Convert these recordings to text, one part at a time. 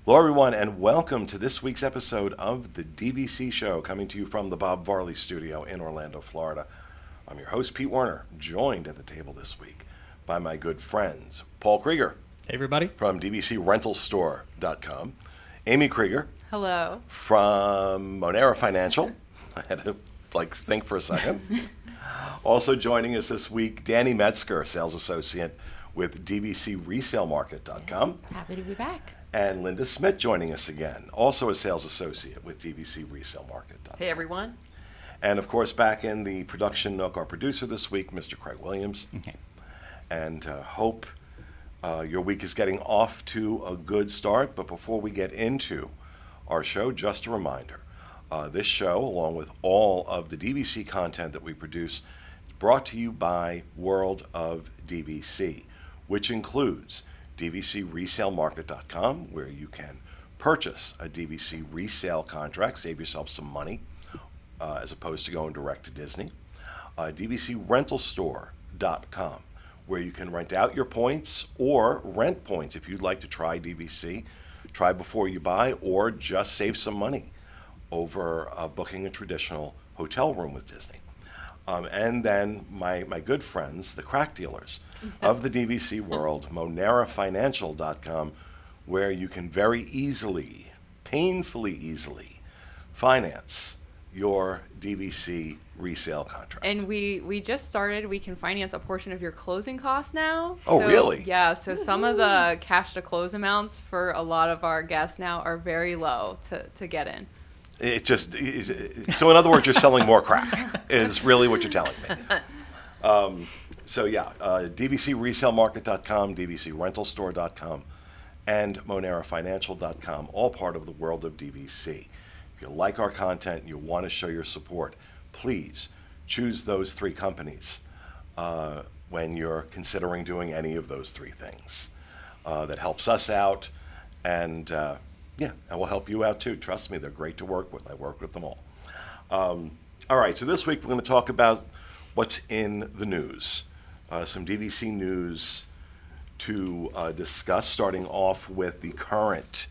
Hello, everyone, and welcome to this week's episode of the DVC Show, coming to you from the Bob Varley Studio in Orlando, Florida. I'm your host, Pete Werner, joined at the table this week by my good friends, Paul Krieger. Hey, everybody. From DVCRentalStore.com. Amy Krieger. Hello. From Monera Financial. I had to, think for a second. Also joining us this week, Danny Metzger, sales associate with DVCResaleMarket.com. Yes, happy to be back. And Linda Smith joining us again, also a sales associate with DVCResaleMarket.com. Hey, everyone. And, of course, back in the production nook, our producer this week, Mr. Craig Williams. Okay. And hope your week is getting off to a good start. But before we get into our show, just a reminder, this show, along with all of the DVC content that we produce, is brought to you by World of DVC, which includes DVCResaleMarket.com, where you can purchase a DVC resale contract, save yourself some money, as opposed to going direct to Disney. DVCRentalStore.com, where you can rent out your points or rent points if you'd like to try DVC. Try before you buy, or just save some money over booking a traditional hotel room with Disney. And then my good friends, the crack dealers of the DVC world, MoneraFinancial.com, where you can very easily, painfully easily, finance your DVC resale contract. And we just started. We can finance a portion of your closing costs now. Oh, really? Yeah. So some of the cash to close amounts for a lot of our guests now are very low to get in. So in other words, you're selling more crack is really what you're telling me. DVCResaleMarket.com, DVCRentalStore.com, and MoneraFinancial.com, all part of the world of DVC. If you like our content and you want to show your support, please choose those three companies when you're considering doing any of those three things. That helps us out, and will help you out too. Trust me, they're great to work with. I work with them all. All right, so this week we're going to talk about what's in the news. Some DVC news to discuss, starting off with the current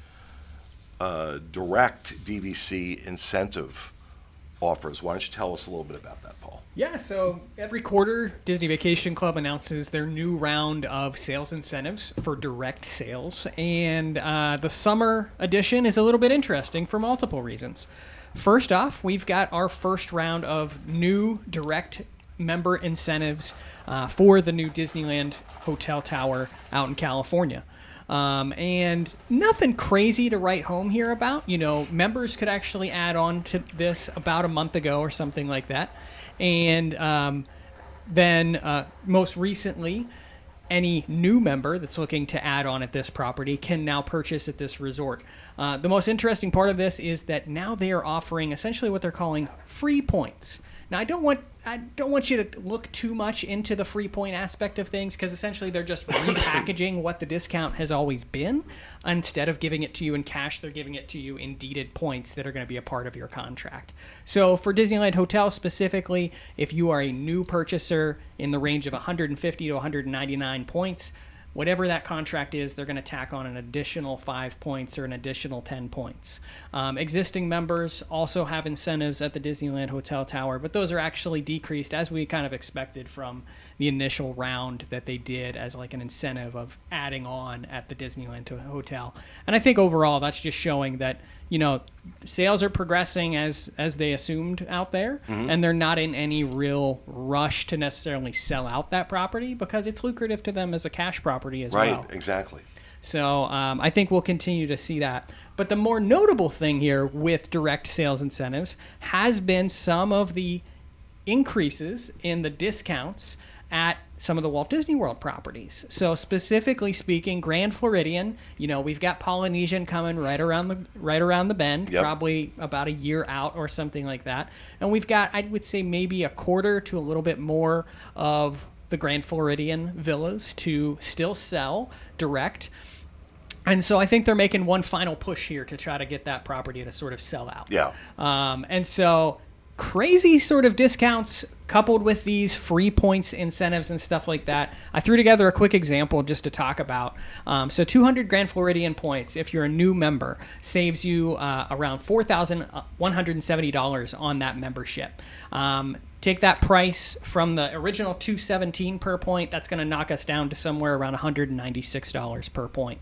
direct DVC incentive offers. Why don't you tell us a little bit about that, Paul? Yeah, so every quarter, Disney Vacation Club announces their new round of sales incentives for direct sales. And the summer edition is a little bit interesting for multiple reasons. First off, we've got our first round of new direct member incentives for the new Disneyland Hotel Tower out in California. And nothing crazy to write home here about. You know, members could actually add on to this about a month ago or something like that. And then most recently, any new member that's looking to add on at this property can now purchase at this resort. The most interesting part of this is that now they are offering essentially what they're calling free points. Now, I don't want you to look too much into the free point aspect of things, because essentially they're just repackaging what the discount has always been. Instead of giving it to you in cash, they're giving it to you in deeded points that are going to be a part of your contract. So for Disneyland Hotel specifically, if you are a new purchaser in the range of 150 to 199 points, whatever that contract is, they're going to tack on an additional 5 points or an additional 10 points. Existing members also have incentives at the Disneyland Hotel Tower, but those are actually decreased, as we kind of expected from the initial round that they did as like an incentive of adding on at the Disneyland Hotel. And I think overall that's just showing that, you know, sales are progressing as they assumed out there, and they're not in any real rush to necessarily sell out that property because it's lucrative to them as a cash property as well. Right, exactly. So I think we'll continue to see that. But the more notable thing here with direct sales incentives has been some of the increases in the discounts at some of the Walt Disney World properties. So specifically speaking, Grand Floridian, you know, we've got Polynesian coming right around the bend, probably about a year out or something like that. And we've got, I would say, maybe a quarter to a little bit more of the Grand Floridian villas to still sell direct. And so I think they're making one final push here to try to get that property to sort of sell out. Yeah. And so crazy sort of discounts coupled with these free points incentives and stuff like that, I threw together a quick example just to talk about. So 200 Grand Floridian points, if you're a new member, saves you around $4,170 on that membership. Take that price from the original $217 per point, that's going to knock us down to somewhere around $196 per point.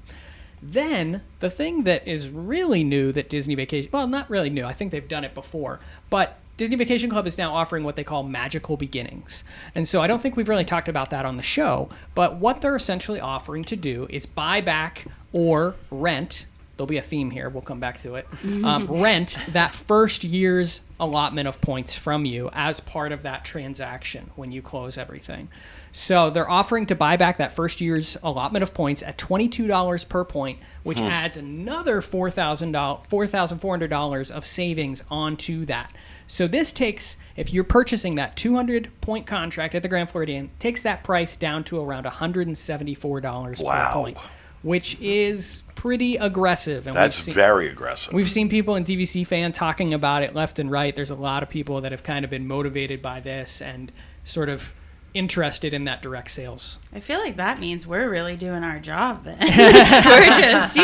Then, the thing that is really new that Disney Vacation, well, not really new, I think they've done it before, but Disney Vacation Club is now offering what they call magical beginnings. And so I don't think we've really talked about that on the show, but what they're essentially offering to do is buy back or rent, there'll be a theme here, we'll come back to it, rent that first year's allotment of points from you as part of that transaction when you close everything. So they're offering to buy back that first year's allotment of points at $22 per point, which adds another $4,400 of savings onto that. So this takes, if you're purchasing that 200-point contract at the Grand Floridian, takes that price down to around $174 per point, which is pretty aggressive. And that's very aggressive. We've seen people in DVC fan talking about it left and right. There's a lot of people that have kind of been motivated by this and sort of interested in that direct sales. I feel like that means we're really doing our job then. We're just,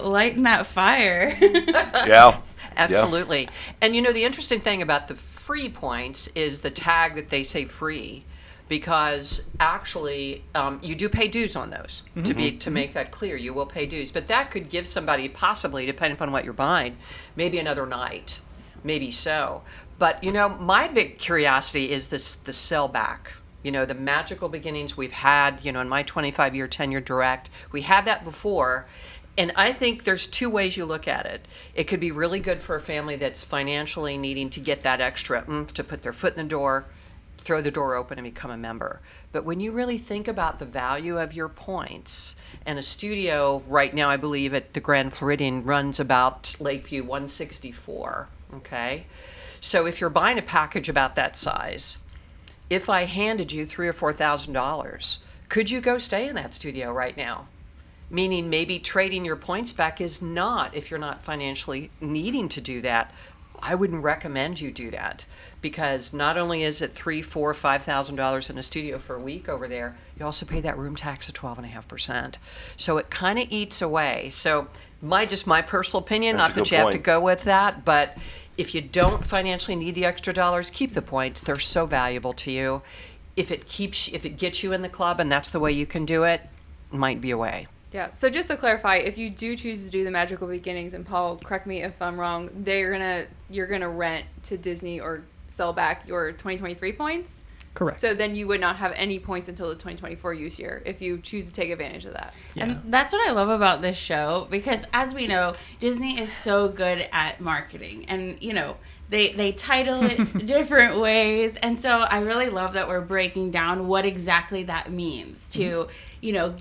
lighting that fire. Yeah. Absolutely. Yeah. And the interesting thing about the free points is the tag that they say free, because actually you do pay dues on those. To make that clear, you will pay dues, but that could give somebody, possibly depending upon what you're buying, maybe another night, maybe so. But my big curiosity is the sell back. The magical beginnings we've had, in my 25-year tenure direct, we had that before. And I think there's two ways you look at it. It could be really good for a family that's financially needing to get that extra to put their foot in the door, throw the door open and become a member. But when you really think about the value of your points, and a studio right now, I believe at the Grand Floridian runs about Lakeview 164, okay? So if you're buying a package about that size, if I handed you $3,000 or $4,000, could you go stay in that studio right now? Meaning maybe trading your points back is not, if you're not financially needing to do that, I wouldn't recommend you do that, because not only is it $3,000, $4,000, $5,000 in a studio for a week over there, you also pay that room tax of 12.5%. So it kind of eats away. So my personal opinion, That's not that you have to go with that, but if you don't financially need the extra dollars, keep the points. They're so valuable to you. If it gets you in the club and that's the way you can do it, might be a way. Yeah. So just to clarify, if you do choose to do the magical beginnings, and Paul, correct me if I'm wrong, you're gonna rent to Disney or sell back your 2023 points. Correct. So then you would not have any points until the 2024 use year if you choose to take advantage of that. Yeah. And that's what I love about this show, because as we know, Disney is so good at marketing, and they title it different ways. And so I really love that we're breaking down what exactly that means to,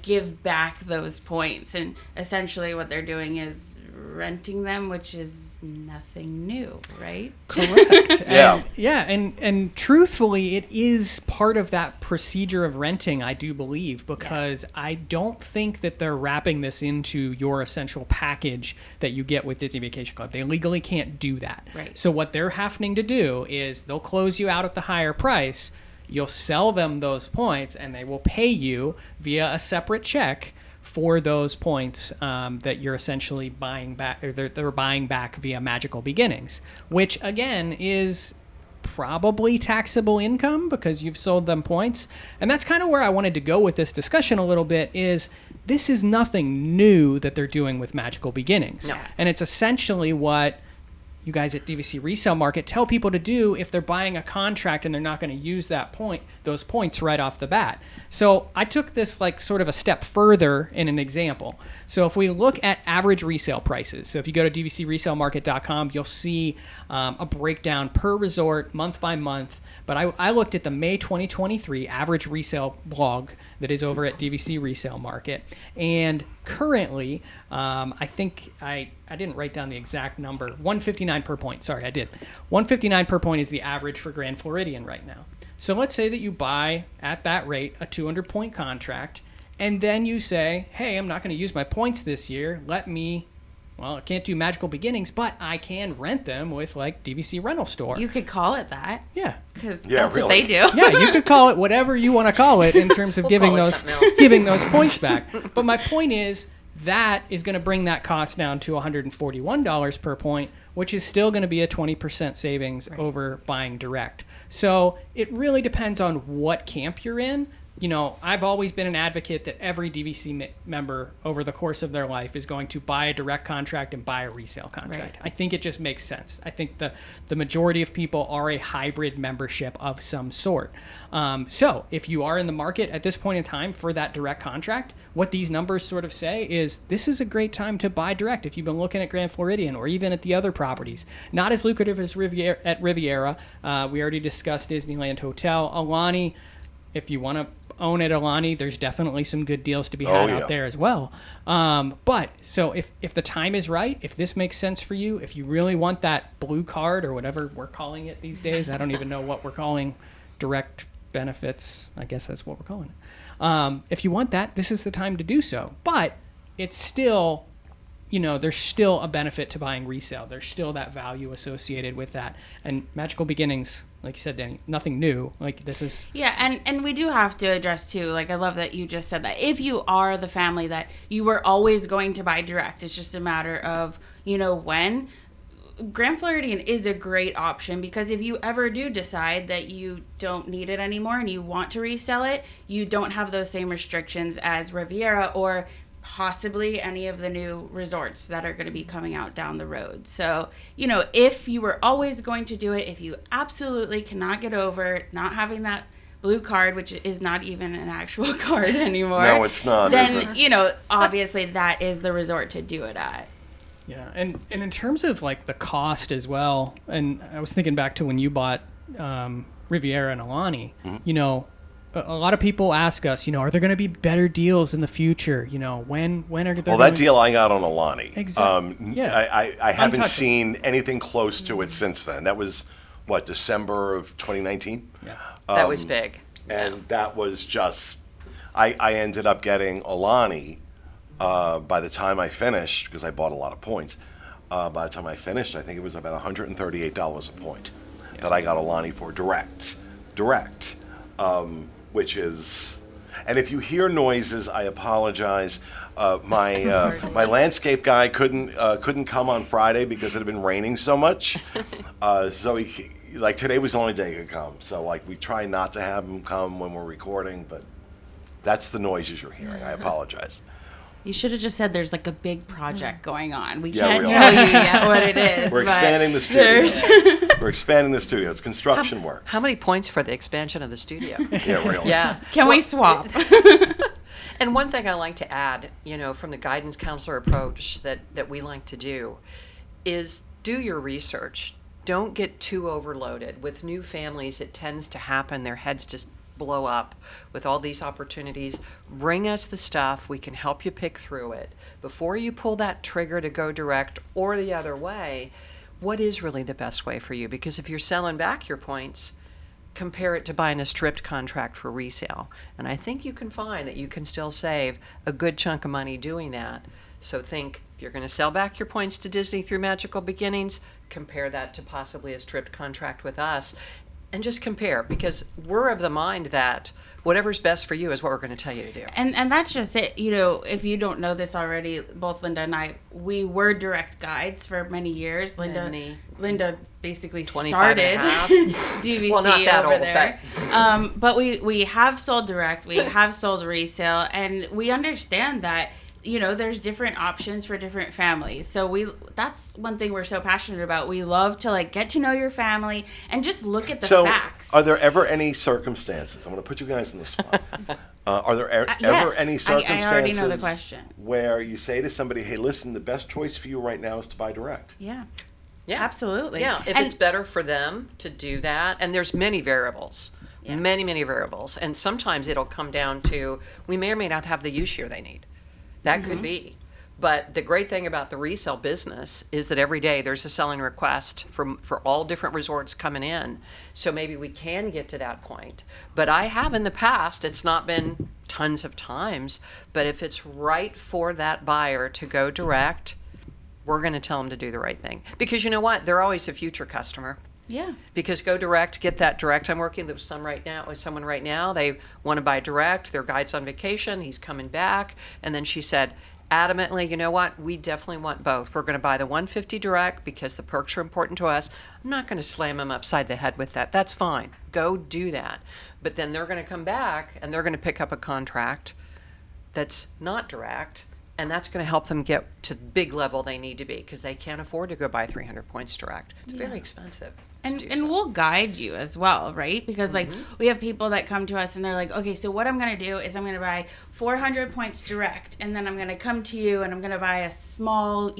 give back those points. And essentially what they're doing is renting them, which is nothing new, right? Correct. Yeah. And truthfully, it is part of that procedure of renting, I do believe, because I don't think that they're wrapping this into your essential package that you get with Disney Vacation Club. They legally can't do that. Right. So what they're having to do is they'll close you out at the higher price, you'll sell them those points, and they will pay you via a separate check for those points that you're essentially buying back, or they're buying back via magical beginnings, which again is probably taxable income because you've sold them points. And that's kind of where I wanted to go with this discussion a little bit, is this is nothing new that they're doing with magical beginnings. No. And it's essentially what you guys at DVC Resale Market tell people to do if they're buying a contract and they're not going to use those points right off the bat. So I took this like sort of a step further in an example. So if we look at average resale prices, so if you go to dvcresalemarket.com, you'll see a breakdown per resort, month by month. But I looked at the May 2023 average resale blog that is over at DVC Resale Market. And currently, I think I didn't write down the exact number, 159 per point. Sorry, I did. 159 per point is the average for Grand Floridian right now. So let's say that you buy at that rate a 200-point contract, and then you say, hey, I'm not going to use my points this year. Let me well, I can't do Magical Beginnings, but I can rent them with like DVC Rental Store. You could call it that Yeah. because Yeah, that's really. what they do. Yeah, you could call it whatever you want to call it in terms of We'll giving call it those something else. giving those points back. But my point is that is going to bring that cost down to $141 per point, which is still going to be a 20% savings over buying direct. So it really depends on what camp you're in. You know, I've always been an advocate that every DVC member over the course of their life is going to buy a direct contract and buy a resale contract. Right. I think it just makes sense. I think the majority of people are a hybrid membership of some sort. So if you are in the market at this point in time for that direct contract, what these numbers sort of say is this is a great time to buy direct if you've been looking at Grand Floridian or even at the other properties. Not as lucrative as Riviera. We already discussed Disneyland Hotel. Alani, if you want to own at Alani, there's definitely some good deals to be had out there as well. But so if the time is right, if this makes sense for you, if you really want that blue card or whatever we're calling it these days, I don't even know what we're calling direct benefits. I guess that's what we're calling it. If you want that, this is the time to do so. But it's still, you know, there's still a benefit to buying resale. There's still that value associated with that. And Magical Beginnings, like you said, Danny, nothing new. Like this is... Yeah, and we do have to address too, like I love that you just said that. If you are the family that you were always going to buy direct, it's just a matter of, you know, when. Grand Floridian is a great option because if you ever do decide that you don't need it anymore and you want to resell it, you don't have those same restrictions as Riviera or possibly any of the new resorts that are going to be coming out down the road. So, you know, if you were always going to do it, if you absolutely cannot get over not having that blue card, which is not even an actual card anymore. No, it's not, is Then, it? you know, obviously that is the resort to do it at. Yeah, and in terms of like the cost as well, and I was thinking back to when you bought Riviera and Alani, you know, a lot of people ask us, you know, are there going to be better deals in the future? You know, when are there? Well, that deal I got on Alani. Exactly. Yeah. I haven't Untouchable. seen anything close to it since then. That was, what, December of 2019? Yeah. That was big. And that was just, I ended up getting Alani by the time I finished, because I bought a lot of points. By the time I finished, I think it was about $138 a point that I got Alani for direct. Which is, and if you hear noises, I apologize. My landscape guy couldn't come on Friday because it had been raining so much. So he, like, today was the only day he could come. So like we try not to have him come when we're recording, but that's the noises you're hearing. I apologize. You should have just said there's like a big project going on. We Yeah, can't we tell are. you yet what it is. We're but expanding the there's- studio. We're expanding the studio. It's construction work. How many points for the expansion of the studio? Yeah, really. Yeah. Can we swap? And one thing I like to add, you know, from the guidance counselor approach that we like to do is do your research. Don't get too overloaded. With new families, it tends to happen. Their heads just blow up with all these opportunities. Bring us the stuff. We can help you pick through it. Before you pull that trigger to go direct or the other way, what is really the best way for you? Because if you're selling back your points, compare it to buying a stripped contract for resale. And I think you can find that you can still save a good chunk of money doing that. So think, if you're going to sell back your points to Disney through Magical Beginnings, compare that to possibly a stripped contract with us. And just compare, because we're of the mind that whatever's best for you is what we're going to tell you to do. And that's just it. You know, if you don't know this already, both Linda and I, we were direct guides for many years. Linda basically 25 started and a half. DVC Well, not that over old, there. But we have sold direct, we have sold resale, and we understand that, you know, there's different options for different families. So that's one thing we're so passionate about. We love to like get to know your family and just look at the facts. Are there ever any circumstances? I'm going to put you guys in the spot. Are there ever yes. any I circumstances already know the question. where you say to somebody, "Hey, listen, the best choice for you right now is to buy direct"? Yeah. Yeah. Absolutely. Yeah, if And- it's better for them to do that, and there's many variables, Yeah. many variables, and sometimes it'll come down to we may or may not have the use year they need. That could be. But the great thing about the resale business is that every day there's a selling request for all different resorts coming in. So maybe we can get to that point. But I have in the past, it's not been tons of times, but if it's right for that buyer to go direct, we're going to tell them to do the right thing. Because you know what? They're always a future customer. Yeah. Because go direct, get that direct. I'm working with someone right now. They want to buy direct. Their guide's on vacation. He's coming back. And then she said, adamantly, you know what? We definitely want both. We're going to buy the 150 direct because the perks are important to us. I'm not going to slam them upside the head with that. That's fine. Go do that. But then they're going to come back and they're going to pick up a contract that's not direct. And that's going to help them get to the big level they need to be because they can't afford to go buy 300 points direct. It's very expensive. And we'll guide you as well, right? Because like we have people that come to us and they're like, okay, so what I'm going to do is I'm going to buy 400 points direct, and then I'm going to come to you and I'm going to buy a small,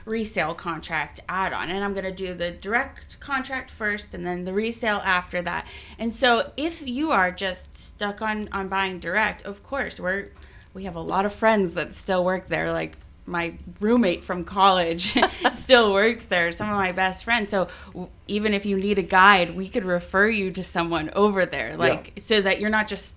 resale contract add-on, and I'm going to do the direct contract first and then the resale after that. And so if you are just stuck on buying direct, of course, we have a lot of friends that still work there, like my roommate from college still works there, some of my best friends. So even if you need a guide, we could refer you to someone over there, so that you're not just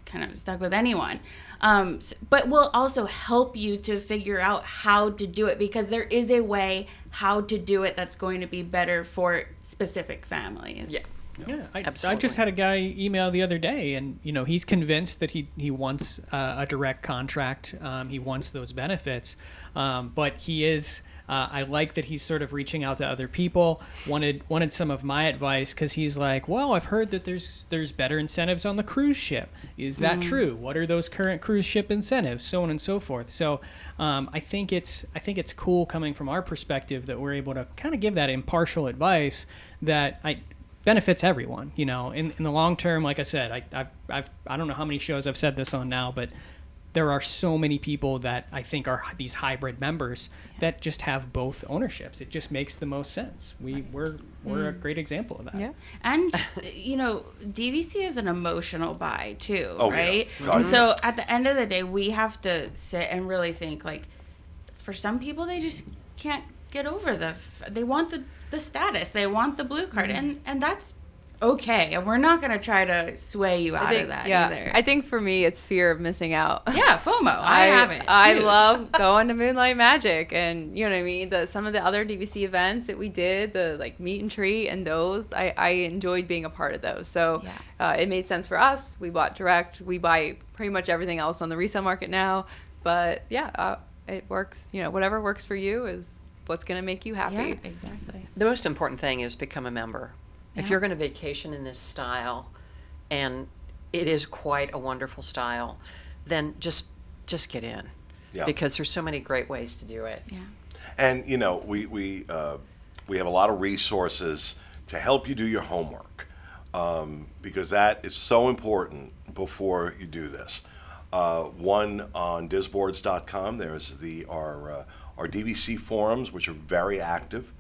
kind of stuck with anyone. But we'll also help you to figure out how to do it, because there is a way how to do it that's going to be better for specific families. Yeah. Yeah, I Absolutely. just had a guy email the other day, and he's convinced that he wants a direct contract. He wants those benefits, but he is. I like that he's sort of reaching out to other people. Wanted some of my advice, because he's like, well, I've heard that there's better incentives on the cruise ship. Is that true? What are those current cruise ship incentives? So on and so forth. So I think it's cool coming from our perspective that we're able to kind of give that impartial advice that benefits everyone. In the long term, like I said, I don't know how many shows I've said this on now, but there are so many people that I think are these hybrid members that just have both ownerships. It just makes the most sense. We're a great example of that. Yeah. And, DVC is an emotional buy too, Oh, right? yeah. And so at the end of the day, we have to sit and really think, like, for some people, they just can't get over they want the status. They want the blue card. And that's okay. And we're not going to try to sway you out of that either. I think for me, it's fear of missing out. Yeah, FOMO. I have it. I Huge. love going to Moonlight Magic, and you know what I mean. Some of the other DVC events that we did, the like meet and treat, and those I enjoyed being a part of those. So it made sense for us. We bought direct. We buy pretty much everything else on the resale market now. But it works. Whatever works for you is what's going to make you happy. Yeah, exactly. The most important thing is become a member. If Yeah. you're going to vacation in this style, and it is quite a wonderful style, then just get in. Yeah. Because there's so many great ways to do it. Yeah. And we have a lot of resources to help you do your homework, because that is so important before you do this. One on disboards.com. There's our DVC forums, which are very active.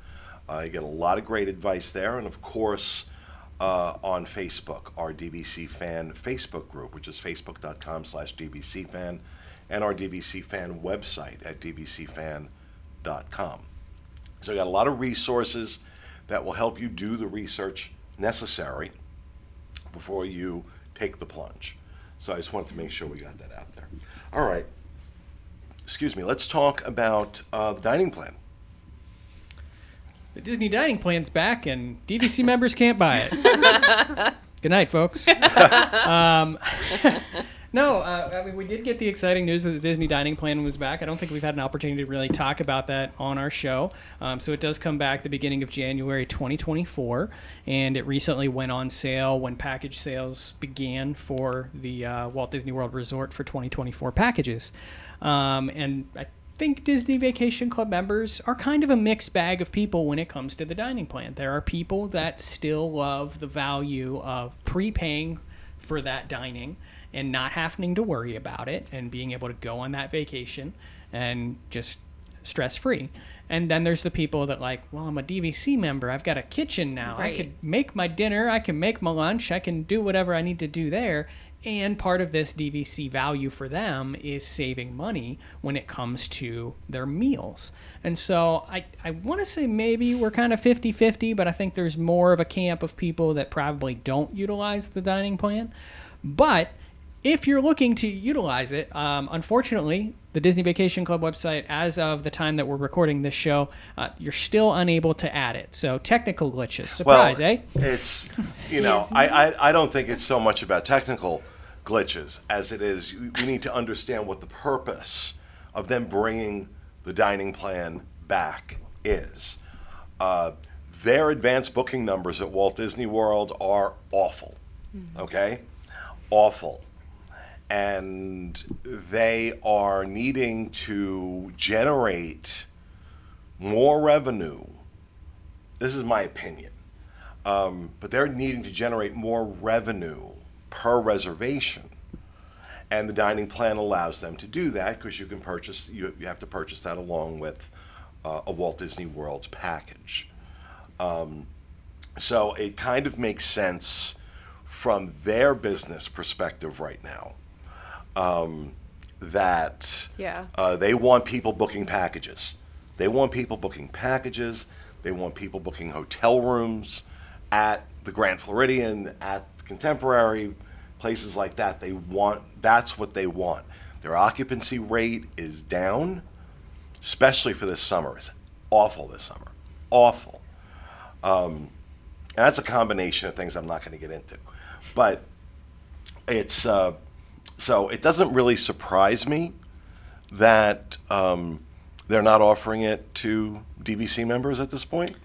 You get a lot of great advice there, and of course on Facebook, our DVC Fan Facebook group, which is facebook.com/DVC Fan, and our DVC Fan website at dvcfan.com. So you got a lot of resources that will help you do the research necessary before you take the plunge. So I just wanted to make sure we got that out there. All right. Excuse me. Let's talk about the dining plan. The Disney dining plan's back, and DVC members can't buy it. Good night, folks. We did get the exciting news that the Disney dining plan was back. I don't think we've had an opportunity to really talk about that on our show. So it does come back the beginning of January 2024, and it recently went on sale when package sales began for the Walt Disney World Resort for 2024 packages. And I think Disney Vacation Club members are kind of a mixed bag of people when it comes to the dining plan. There are people that still love the value of prepaying for that dining and not having to worry about it and being able to go on that vacation and just stress-free. And then there's the people that like, well, I'm a DVC member. I've got a kitchen now. Right. I could make my dinner. I can make my lunch. I can do whatever I need to do there. And part of this DVC value for them is saving money when it comes to their meals. And so I want to say maybe we're kind of 50-50, but I think there's more of a camp of people that probably don't utilize the dining plan. But if you're looking to utilize it, unfortunately, the Disney Vacation Club website, as of the time that we're recording this show, you're still unable to add it. So technical glitches. Surprise, well, eh? It's, I don't think it's so much about technical glitches as it is we need to understand what the purpose of them bringing the dining plan back is. Their advanced booking numbers at Walt Disney World are awful, okay? Awful. And they are needing to generate more revenue. This is my opinion. But they're needing to generate more revenue per reservation. And the dining plan allows them to do that because you have to purchase that along with a Walt Disney World package. So it kind of makes sense from their business perspective right now. That they want people booking packages. They want people booking packages. They want people booking hotel rooms at the Grand Floridian, at the Contemporary, places like that. That's what they want. Their occupancy rate is down, especially for this summer. It's awful this summer. Awful. And that's a combination of things I'm not going to get into. But it's... So it doesn't really surprise me that they're not offering it to DVC members at this point.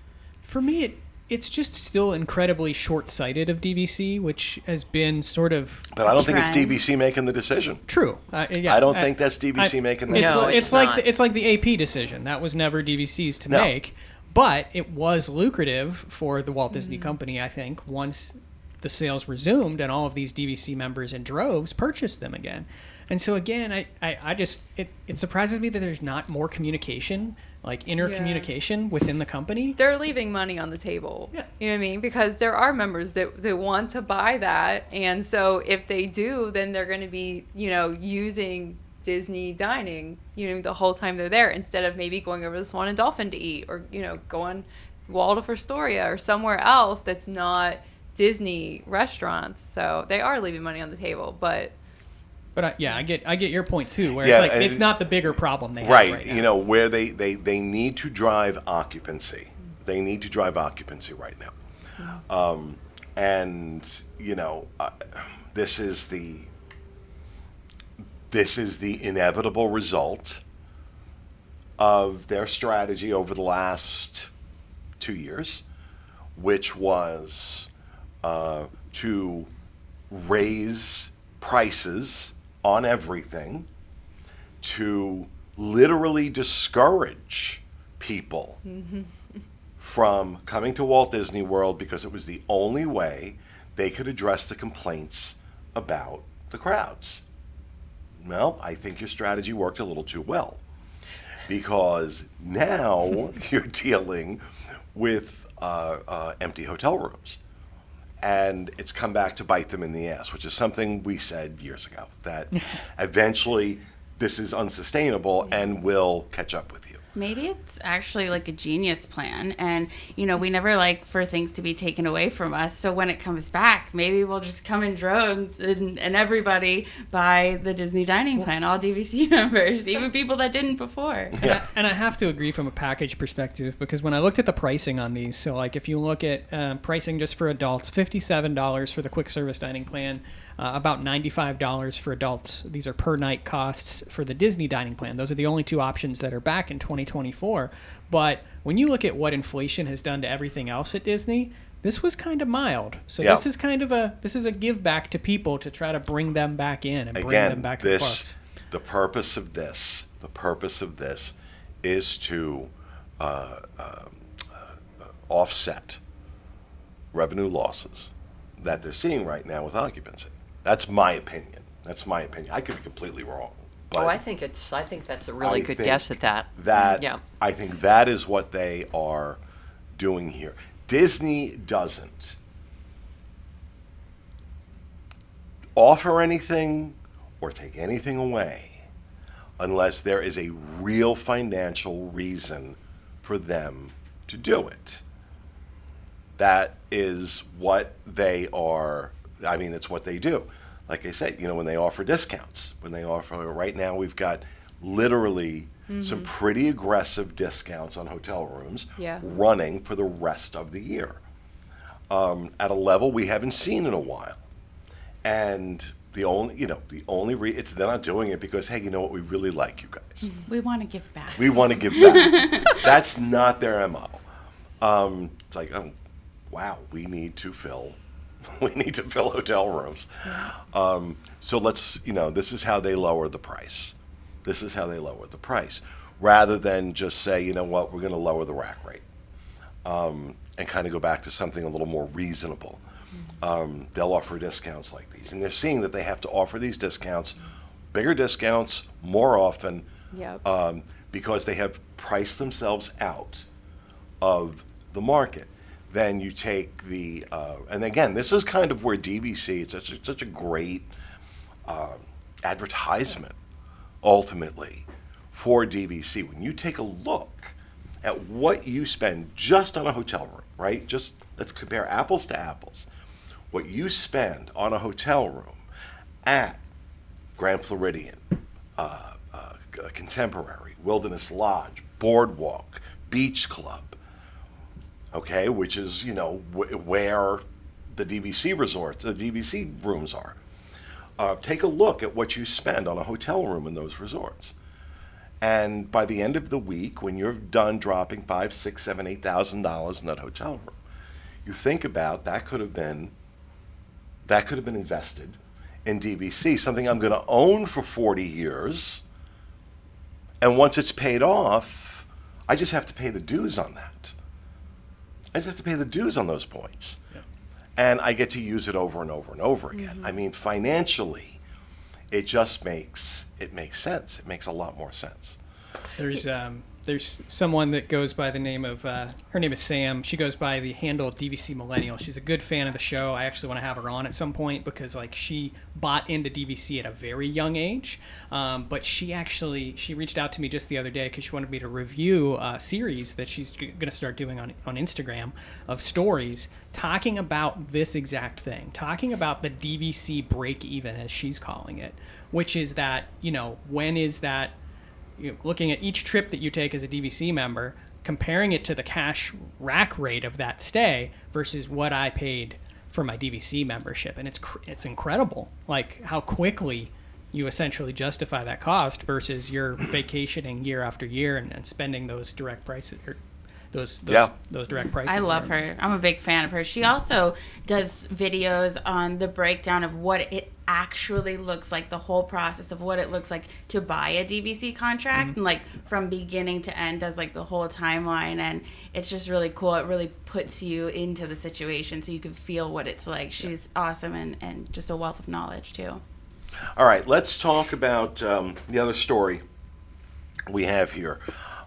For me, it's just still incredibly short-sighted of DVC, which has been sort of... But I don't think it's trend. DVC making the decision. True. I don't think that's DVC making the It's, No, decision. it's not. like it's like the AP decision. That was never DVC's to No. make, but it was lucrative for the Walt Disney Company, I think, once the sales resumed and all of these DVC members in droves purchased them again. And so again, it surprises me that there's not more communication, like intercommunication within the company. They're leaving money on the table. Yeah. You know what I mean? Because there are members that want to buy that. And so if they do, then they're going to be, using Disney dining, the whole time they're there instead of maybe going over to Swan and Dolphin to eat or, going Waldorf Astoria or somewhere else that's not Disney restaurants. So they are leaving money on the table, but I get your point too, where Yeah, it's like it's not the bigger problem they have Right. right now. Where they need to drive occupancy. They need to drive occupancy right now. This is the inevitable result of their strategy over the last 2 years, which was to raise prices on everything, to literally discourage people from coming to Walt Disney World because it was the only way they could address the complaints about the crowds. Well, I think your strategy worked a little too well, because now you're dealing with empty hotel rooms. And it's come back to bite them in the ass, which is something we said years ago, that eventually this is unsustainable and will catch up with you. Maybe it's actually like a genius plan. And, we never like for things to be taken away from us. So when it comes back, maybe we'll just come in droves and everybody buy the Disney dining plan, all DVC members, even people that didn't before. Yeah. And I have to agree from a package perspective, because when I looked at the pricing on these, so like if you look at pricing just for adults, $57 for the quick service dining plan, about $95 for adults. These are per night costs for the Disney dining plan. Those are the only two options that are back in 2024. But when you look at what inflation has done to everything else at Disney, this was kind of mild. So Yeah. this is a give back to people to try to bring them back in and bring them Again, back to the parks. the purpose of this is to offset revenue losses that they're seeing right now with occupancy. That's my opinion. I could be completely wrong. But I think that's a really I good think guess at that. Yeah. I think that is what they are doing here. Disney doesn't offer anything or take anything away unless there is a real financial reason for them to do it. That is what they are. It's what they do. like I said, when they offer discounts, right now we've got literally some pretty aggressive discounts on hotel rooms Yeah. running for the rest of the year at a level we haven't seen in a while. And they're not doing it because, hey, you know what, we really like you guys. We want to give back. We want to give back. That's not their MO. It's like, oh, wow, we need to fill hotel rooms. So this is how they lower the price. This is how they lower the price, rather than just say, you know what, we're going to lower the rack rate, and kind of go back to something a little more reasonable. They'll offer discounts like these, and they're seeing that they have to offer these discounts, bigger discounts, more often, Yep. because they have priced themselves out of the market. Then you take and again, this is kind of where DVC is such a great advertisement, ultimately, for DVC. When you take a look at what you spend just on a hotel room, right? Just let's compare apples to apples. What you spend on a hotel room at Grand Floridian, Contemporary, Wilderness Lodge, Boardwalk, Beach Club, okay, which is, where the DVC resorts, the DVC rooms are. Take a look at what you spend on a hotel room in those resorts. And by the end of the week, when you're done dropping $5,000, $6,000, $7,000, $8,000 in that hotel room, you think about that could have been invested in DVC, something I'm going to own for 40 years. And once it's paid off, I just have to pay the dues on that. I just have to pay the dues on those points. Yeah. And I get to use it over and over and over again. I mean, financially, it makes sense. It makes a lot more sense. There's someone that goes by the name of her name is Sam. She goes by the handle DVC Millennial. She's a good fan of the show. I actually want to have her on at some point because she bought into DVC at a very young age. But she reached out to me just the other day because she wanted me to review a series that she's going to start doing on Instagram of stories talking about this exact thing, talking about the DVC break even, as she's calling it, which is that, when is that, looking at each trip that you take as a DVC member, comparing it to the cash rack rate of that stay versus what I paid for my DVC membership. And it's incredible, like how quickly you essentially justify that cost versus you're vacationing year after year and spending those direct prices or those direct prices. I love her. I'm a big fan of her. She also does videos on the breakdown of what it actually looks like, the whole process of what it looks like to buy a DVC contract, and from beginning to end does the whole timeline, and it's just really cool. It really puts you into the situation so you can feel what it's like. She's awesome and just a wealth of knowledge too. All right, let's talk about the other story we have here.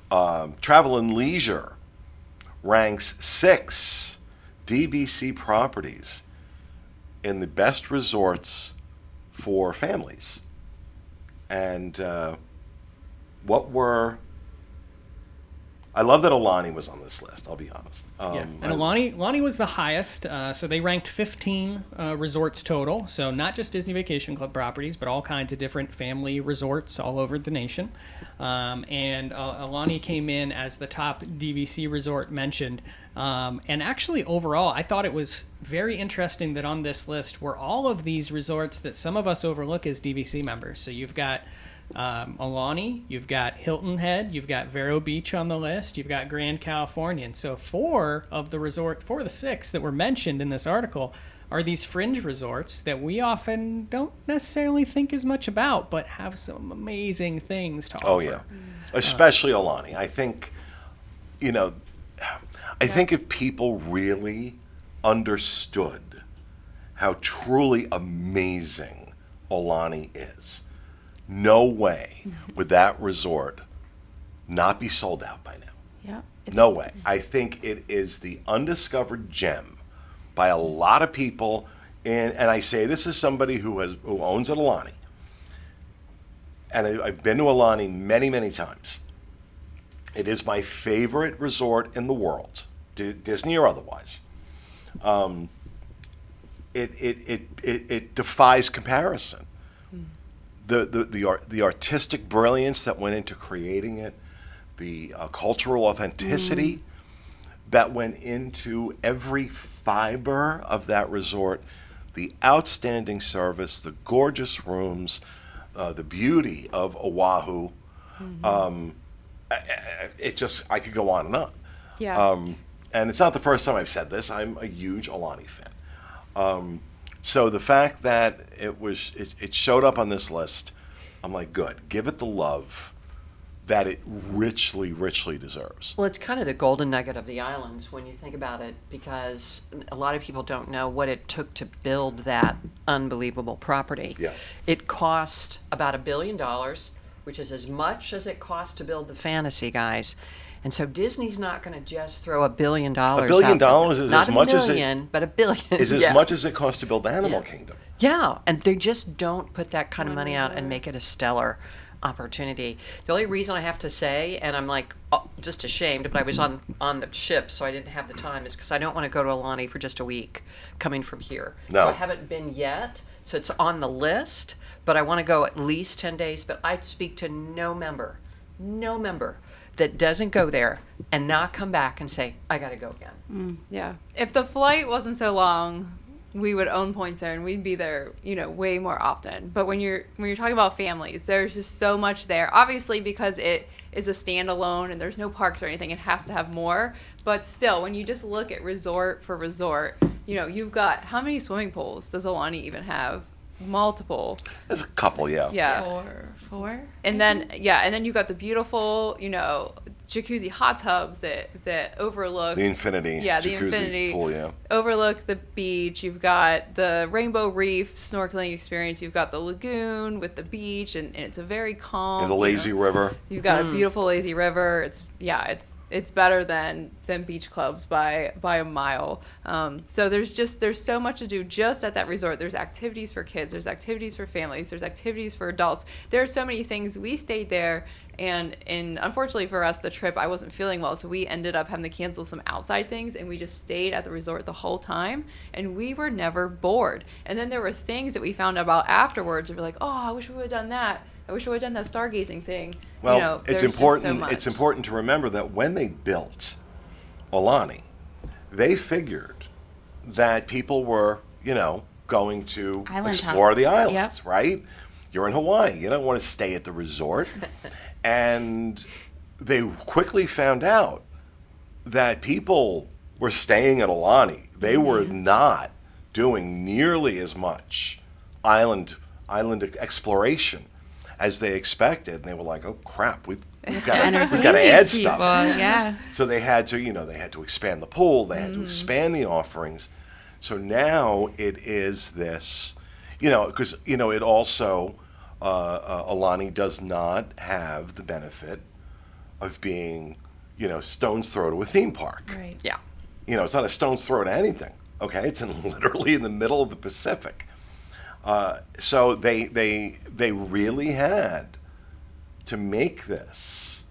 Travel and Leisure ranks 6 DVC properties in the best resorts for families. And I love that Alani was on this list, I'll be honest. And Alani was the highest. So they ranked 15 resorts total. So not just Disney Vacation Club properties, but all kinds of different family resorts all over the nation. And Alani came in as the top DVC resort mentioned. And actually, overall, I thought it was very interesting that on this list were all of these resorts that some of us overlook as DVC members. So you've got Alani, you've got Hilton Head, you've got Vero Beach on the list, you've got Grand Californian. So 4 of the 6 that were mentioned in this article are these fringe resorts that we often don't necessarily think as much about, but have some amazing things to offer. Oh, yeah. Especially Alani. I think, if people really understood how truly amazing Alani is, no way would that resort not be sold out by now. Yeah. No way. I think it is the undiscovered gem by a lot of people, and I say this as somebody who owns an Alani, and I've been to Alani many, many times. It is my favorite resort in the world, Disney or otherwise. it defies comparison. The artistic brilliance that went into creating it, the cultural authenticity that went into every fiber of that resort, the outstanding service, the gorgeous rooms, the beauty of Oahu. I could go on and on. Yeah. And it's not the first time I've said this. I'm a huge Aulani fan. So the fact that it showed up on this list, I'm like, good. Give it the love that it richly, richly deserves. Well, it's kind of the golden nugget of the islands when you think about it, because a lot of people don't know what it took to build that unbelievable property. Yeah. It cost about $1 billion, which is as much as it cost to build the Fantasy, guys. And so Disney's not going to just throw $1 billion. $1 billion out is not as much as $1 million, but $1 billion. Is as Yeah. much as it costs to build Animal Yeah. Kingdom. Yeah, and they just don't put that kind of money out and make it a stellar opportunity. The only reason I have to say, and I'm like just ashamed, but I was on the ship, so I didn't have the time, is because I don't want to go to Aulani for just a week coming from here. No. So I haven't been yet, so it's on the list, but I want to go at least 10 days, but I speak to no member that doesn't go there and not come back and say, I got to go again. Yeah. If the flight wasn't so long, we would own points there and we'd be there, way more often. But when you're talking about families, there's just so much there. Obviously, because it is a standalone and there's no parks or anything, it has to have more. But still, when you just look at resort for resort, you've got, how many swimming pools does Aulani even have? Multiple. There's a couple, yeah. Yeah. Four. And then you got the beautiful, jacuzzi hot tubs that overlook The Infinity. Yeah, the jacuzzi Infinity pool, yeah. overlook the beach. You've got the Rainbow Reef snorkeling experience. You've got the lagoon with the beach, and it's a very calm. And the lazy river. You've got a beautiful lazy river. It's better than beach clubs by a mile. So there's so much to do just at that resort. There's activities for kids. There's activities for families. There's activities for adults. There are so many things. We stayed there, and unfortunately for us, the trip, I wasn't feeling well, so we ended up having to cancel some outside things, and we just stayed at the resort the whole time, and we were never bored. And then there were things that we found about afterwards. We were like, oh, I wish we would have done that. I wish I would have done that stargazing thing. Well, it's there's just important. so much. It's important to remember that when they built Aulani, they figured that people were, going to Island explore hop. the islands, Yep. right? You're in Hawaii. You don't want to stay at the resort. And they quickly found out that people were staying at Aulani. They were not doing nearly as much island exploration as they expected, and they were like, "Oh crap, we've got to add stuff." Yeah. So they had to expand the pool. They had to expand the offerings. So now it is this, because it also Aulani does not have the benefit of being, stone's throw to a theme park. Right. Yeah. It's not a stone's throw to anything. Okay, it's literally in the middle of the Pacific. So they really had to make this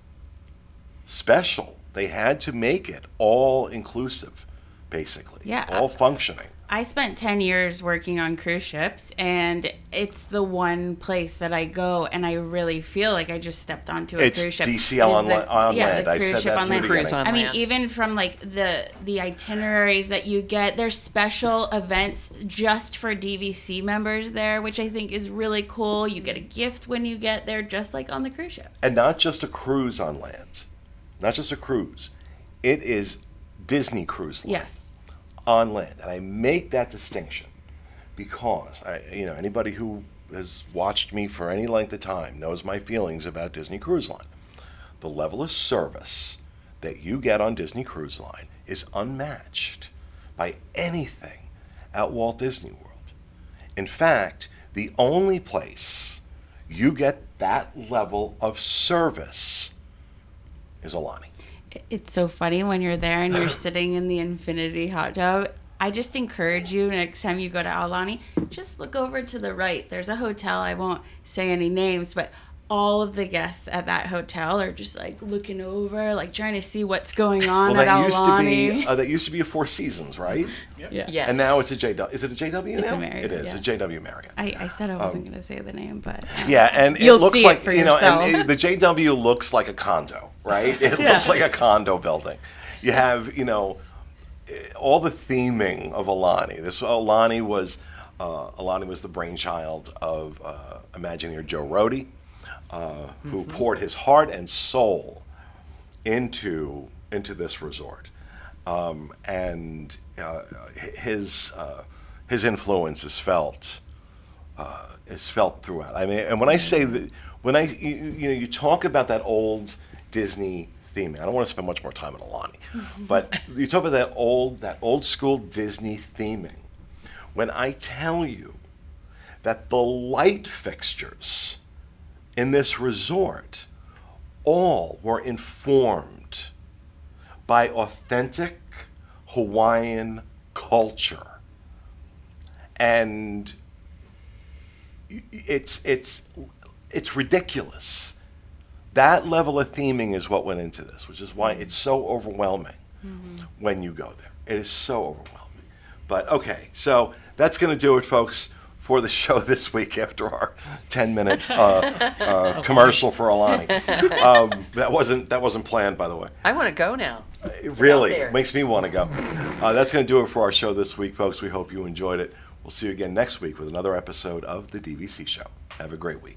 special. They had to make it all inclusive, basically. Yeah. All functioning. I spent 10 years working on cruise ships, and it's the one place that I go, and I really feel like I just stepped onto a It's cruise ship. DC It is on the- land. Yeah, the I cruise said ship that on from the land. Cruise on I mean, land. even from like the itineraries that you get, there's special events just for DVC members there, which I think is really cool. You get a gift when you get there, just like on the cruise ship. And not just a cruise on land. Not just a cruise. It is Disney Cruise Line. Yes. On land. And I make that distinction because anybody who has watched me for any length of time knows my feelings about Disney Cruise Line. The level of service that you get on Disney Cruise Line is unmatched by anything at Walt Disney World. In fact, the only place you get that level of service is Aulani. It's so funny when you're there and you're sitting in the Infinity hot tub. I just encourage you, next time you go to Aulani, just look over to the right. There's a hotel. I won't say any names, but all of the guests at that hotel are just like looking over, like trying to see what's going on Well, at that used to be Aulani. that used to be a Four Seasons, right? Yeah. Yes. And now it's a JW. Is it a JW It's now? a Marriott, It is yeah. a JW Marriott. I said I wasn't going to say the name, but Yeah, and it You'll looks see it like for and yourself. the JW looks like a condo, right? It Yeah. looks like a condo building. You have all the theming of Aulani. Aulani was the brainchild of Imagineer Joe Rohde, who poured his heart and soul into this resort, and his influence is felt throughout. I mean, and when I say that, you talk about that old Disney theming. I don't want to spend much more time on Aulani, but you talk about that old school Disney theming. When I tell you that the light fixtures in this resort all were informed by authentic Hawaiian culture, and it's ridiculous. That level of theming is what went into this, which is why it's so overwhelming when you go there. It is so overwhelming. But okay, so that's going to do it, folks, for the show this week after our 10-minute commercial for Aulani. That wasn't planned, by the way. I want to go now. It really there. makes me want to go. That's going to do it for our show this week, folks. We hope you enjoyed it. We'll see you again next week with another episode of the DVC Show. Have a great week.